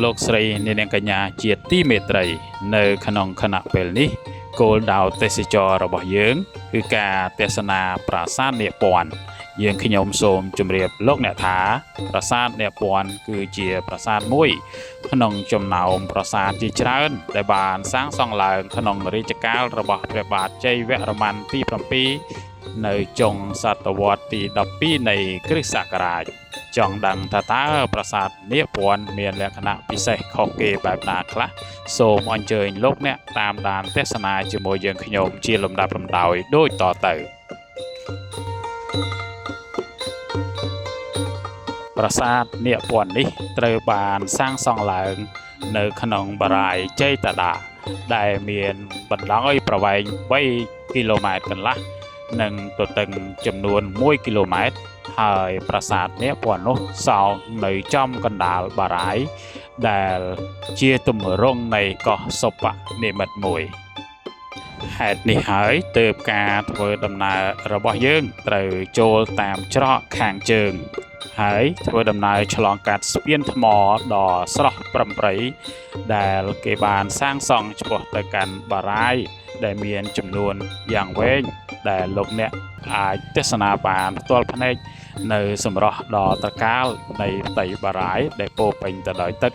លោកស្រីនាងកញ្ញាជាទីមេត្រីនៅក្នុងគណៈពេលនេះគោលដៅទេសចររបស់យើងគឺការទេសនាប្រាសាទនាគពន្ធយើងខ្ញុំសូមជម្រាបលោកអ្នកថាប្រាសាទនាគពន្ធគឺជាប្រាសាទមួយក្នុងចំណោមប្រាសាទជាច្រើនដែលបានសាងសង់ឡើងក្នុងរជ្ជកាលរបស់ព្រះបាទជ័យវរ្ម័នទី7នៅចុងសតវត្សទី12នៃគ្រិស្តសករាជចង់ដឹងថាតើប្រាសាទនាគពន្ធមានលក្ខណៈពិសេសខុសគេបែបណាខ្លះសូមអញ្ជើញលោកអ្នកតាមដានទេសនាជាមួយយើងខ្ញុំជាលំដាប់លំដោយដូចតទៅប្រាសាទនាគពន្ធនេះត្រូវបានសាងសង់ឡើងនៅក្នុងបារាយណ៍ជ័យតាដាដែលមានបណ្ដោយប្រវែង3គីឡូម៉ែត្រកន្លះនិងទទឹងចំនួន1គីឡូម៉ែត្រហើយប្រាសាទនាគពន្ធនោះសង់នៅចំកណ្ដាលបារាយណ៍ដែលជាទម្រង់នៃកោះសុបនិមិត្តមួយហេតុនេះហើយទើបការធ្វើដំណើររបស់យើងត្រូវចូលតាមច្រកខាងជើងហើយធ្វើដំណើរឆ្លងកាត់ស្ពានថ្មដ៏ស្រស់ប្រំព្រៃដែលគេបានសាងសង់ឆ្ពោះទៅកាន់បារាយណ៍ដែលមានចំនួនយ៉ាងវែងដែលលោកអ្នកអាចទស្សនាបានផ្ទាល់ភ្នែកនៅសម្រស់ដ៏ត្រកាលនៃផ្ទៃបារាយណ៍ដែលពោរពេញទៅដោយទឹក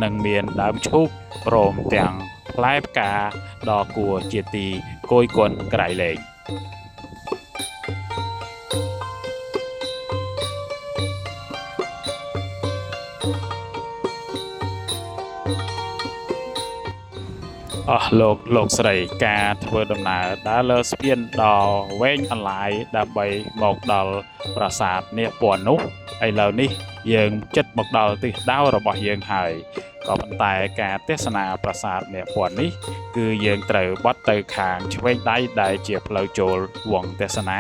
និងមានដើមឈូកព្រមទាំងផ្លែផ្កាដ៏គួរជាទីគយគន់ក្រៃលែងលោកស្រីការធ្វើដំណើរដើរលើស្ពានដ៏វែងអន្លាយដើម្បីមកដល់ប្រាសាទនាគពន្ធនោះឥឡូវនេះយើងជិតមកដល់ទិសដៅរបស់យើងហើយក៏ប៉ុន្តែការទេសនាប្រាសាទនាគពន្ធនេះគឺយើងត្រូវបត់ទៅខាងឆ្វេងដៃដែលជាផ្លូវចូលវងទេសនា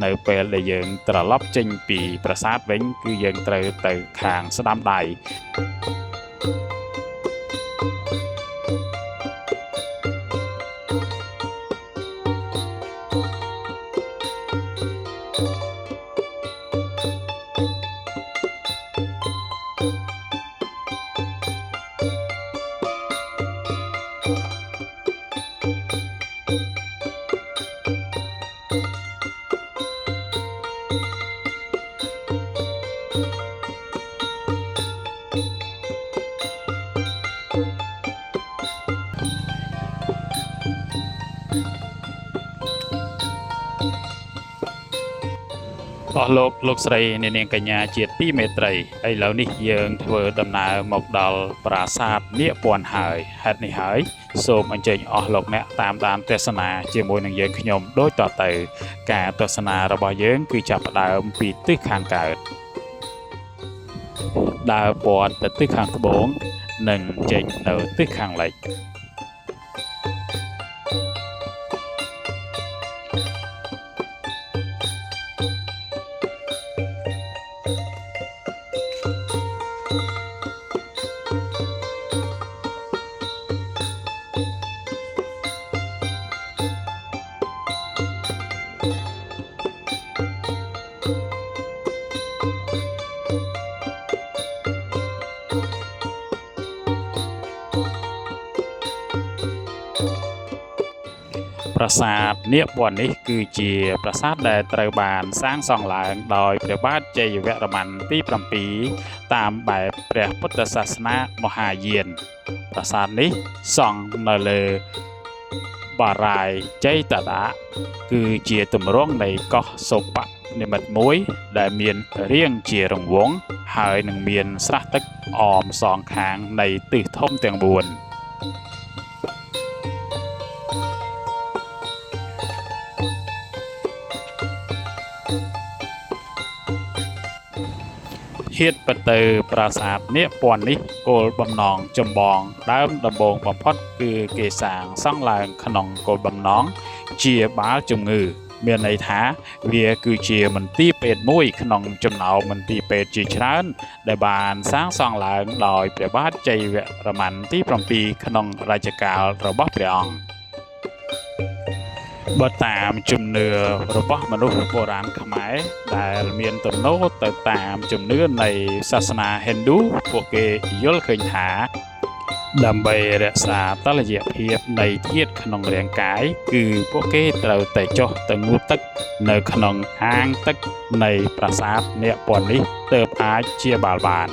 នៅពេលដែលយើងត្រឡប់ចេញពីប្រាសាទវិញគឺយើងត្រូវទៅខាងស្ដាំដៃលោកស្រីនាងកញ្ញាជាទីមេត្រីឥឡូវនេះយើងធ្វើដំណើរមកដល់ប្រាសាទនាគពន្ធហើយហេតុនេះហើយសូមអញ្ជើញអស់លោកអ្នកតាមដានទេសនាជាមួយនឹងយើងខ្ញុំដូចតទៅការទស្សនារបស់យើងគឺចាប់ផ្ដើមពីទិសខាងកើតដើរព័ទ្ធទៅទិសខាងត្បូងនិងចេញទៅទិសខាងលិចប្រាសាទនាគពន្ធនេះគឺជាប្រាសាទដែលត្រូវបានសាងសង់ឡើងដោយព្រះបាទជ័យវរ្ម័នទី7តាមបែបព្រះពុទ្ធសាសនាមហាយានប្រាសាទនេះសង់នៅលើបារាយណ៍ជ័យតាដាគឺជាទម្រង់នៃកោះសុបនិមិត្តមួយដែលមានរាងជារង្វង់ហើយនឹងមានស្រះទឹកអមសងខាងនៃទិសធំទាំង4ហៀតទៅប្រាសាទនាគពន្ធនេះគោលបំណងចម្បងដើមដំបូងបំផុតគឺគេសាងសង់ឡើងក្នុងគោលបំណងជាបាលជំងឺមានន័យថាវាគឺជាមន្ទីរពេទ្យមួយក្នុងចំណោមមន្ទីរពេទ្យជាច្រើនដែលបានសាងសង់ឡើងដោយព្រះបាទជ័យវរ្ម័នទី7ក្នុងរជ្ជកាលរបស់ព្រះអង្គ ក បើតាមជំនឿរបស់មនុស្សបុរាណខ្មែរដែលមានទំនោរទៅតាមជំនឿនៃសាសនាហិណ្ឌូពួកគេយល់ឃើញថាដើម្បីរក្សាតុល្យភាពនៃធាតុក្នុងរាងកាយគឺពួកគេត្រូវតែចុះទៅងូតទឹកនៅក្នុងអាងទឹកនៃប្រាសាទនាគពន្ធនេះទើបអាចជាបាលបាន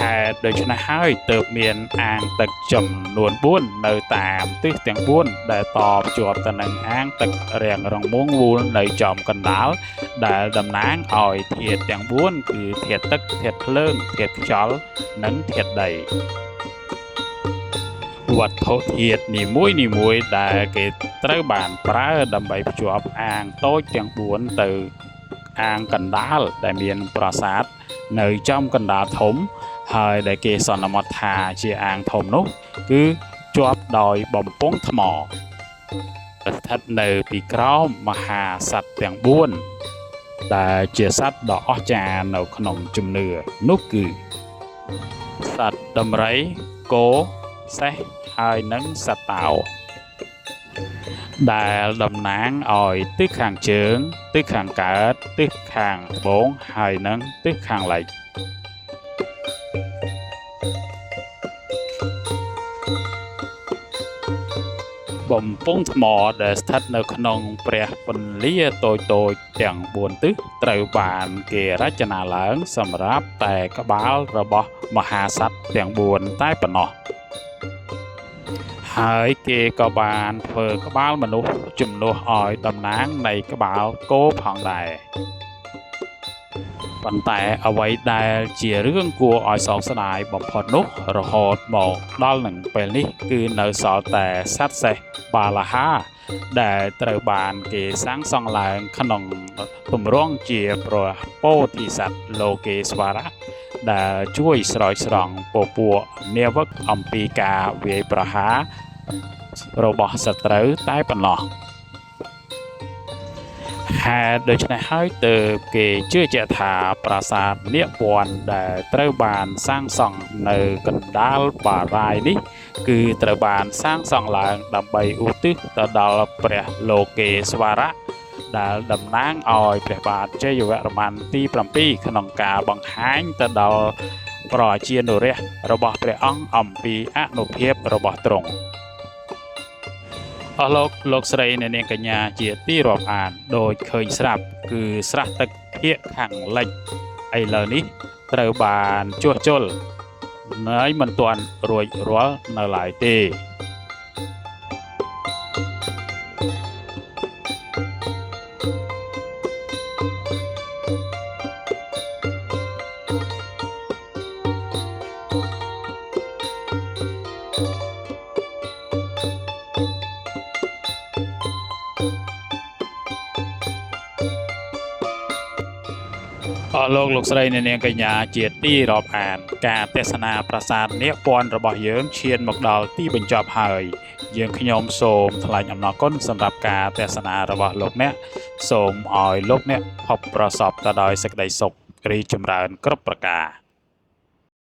ហេតុដូច្នេះហើយទើបមានអាងទឹកចំនួន4នៅតាមទិសទាំង4ដែលតភ្ជាប់ទៅនឹងអាងទឹករាងរងមងវូលនៅចំកណ្ដាលដែលតំណាងឲ្យធាតុទាំង4គឺធាតុទឹកធាតុភ្លើងធាតុខ្យល់និងធាតុដីវត្ថុធាតុនីមួយៗដែលគេត្រូវបានប្រើដើម្បីភ្ជាប់អាងតូចទាំង4ទៅអាងកណ្ដាលដែលមានប្រាសាទនៅចំកណ្ដាលធំហើយដែលគេសន្មតថាជាអាងធំនោះគឺជាប់ដោយបំពង់ថ្មស្ថិតនៅពីក្រោមមហាសត្វទាំង4ដែលជាសត្វដ៏អស្ចារ្យនៅក្នុងជំនឿនោះគឺសត្វដំរីគោសេះហើយនិងសត្វតោដែលតំណាងឲ្យទិសខាងជើងទិសខាងកើតទិសខាងត្បូងហើយនិងទិសខាងលិចបំពង់ថ្មដែលស្ថិតនៅក្នុងព្រះពន្លាតូចៗទាំង4ទិសត្រូវបានគេរចនាឡើងសម្រាប់តែក្បាលរបស់មហាសត្វទាំង4តែប៉ុណ្ណោះហើយគេក៏បានធ្វើក្បាលមនុស្សជំនួសឲ្យតំណាងនៃក្បាលគោផងដែរប៉ុន្តែអ្វីដែលជារឿងគួរឲ្យសោកស្ដាយបំផុតនោះរហូតមកដល់នឹងពេលនេះគឺនៅសល់តែសត្វសេះបាលហាដែលត្រូវបានគេសាងសង់ឡើងក្នុងទម្រង់ជាព្រះពោធិសត្វលោកេស្វរៈដែលជួយស្រោចស្រង់ពពួកនាវិកអំពីការវាយប្រហាររបស់សត្រូវតែប៉ុណ្ណោះហេតុដូច្នេះហើយទើបគេជឿជាក់ថាប្រាសាទនាគពន្ធដែលត្រូវបានសាងសង់នៅកណ្ដាលបារាយណ៍នេះគឺត្រូវបានសាងសង់ឡើងដើម្បីឧទ្ទិសទៅដល់ព្រះលោកេស្វរៈដែលតំណាងឲ្យព្រះបាទជ័យវរ្ម័នទី7ក្នុងការបង្ហាញទៅដល់ប្រជានុរាស្ត្ររបស់ព្រះអង្គអំពីអានុភាពរបស់ទ្រង់អស់លោកស្រីអ្នកនាងកញ្ញាជាទីរាប់អានដោយឃើញស្រាប់គឺស្រះទឹកភាគខាងលិចឥឡូវនេះត្រូវបានជួសជុលហើយមិនទាន់រួចរាល់នៅឡើយទេលោកស្រីអ្នកនាងកញ្ញាជាទីរាប់អានការទេសនាប្រាសាទនាគពន្ធរបស់យើងឈានមកដល់ទីបញ្ចប់ហើយយើងខ្ញុំសូមថ្លែងអំណរគុណសម្រាប់ការទេសនារបស់លោកអ្នកសូមឲ្យលោកអ្នកភពប្រសពទៅដោយសេចក្តីសុខរីកចម្រើនគ្រប់ប្រការ